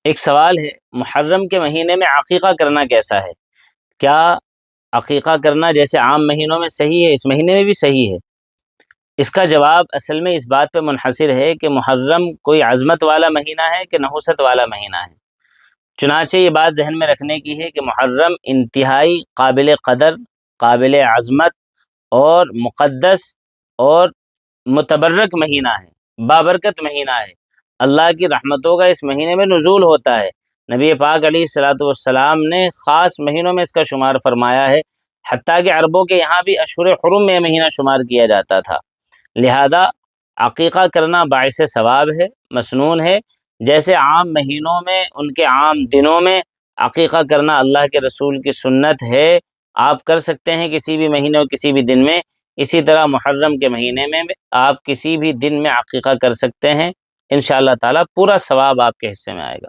एक सवाल है, मुहर्रम के महीने में अकीक़ा करना कैसा है? क्या अकीक़ा करना जैसे आम महीनों में सही है, इस महीने में भी सही है? इसका जवाब असल में इस बात पे मुनहसिर है कि मुहर्रम कोई अज़मत वाला महीना है कि नहुसत वाला महीना है। चुनांचे ये बात जहन में रखने की है कि मुहर्रम इंतहाई काबिल क़दर, काबिल अज़मत और मुक़द्दस और मुतबर्रक महीना है, बाबरकत महीना है। अल्लाह की रहमतों का इस महीने में नुज़ूल होता है। नबी पाक अलैहिस्सलातु वस्सलाम ने ख़ास महीनों में इसका शुमार फरमाया है। हत्ता कि अरबों के यहाँ भी अशहुर हुर्रुम में महीना शुमार किया जाता था। लिहाजा अकीक़ा करना बाइस सवाब है, मसनून है। जैसे आम महीनों में, उनके आम दिनों में अकीक़ा करना अल्लाह के रसूल की सुन्नत है, आप कर सकते हैं किसी भी महीने और किसी भी दिन में। इसी तरह मुहर्रम के महीने में आप किसी भी दिन में अकीक़ा कर सकते हैं। इंशाअल्लाह ताला पूरा सवाब आपके हिस्से में आएगा।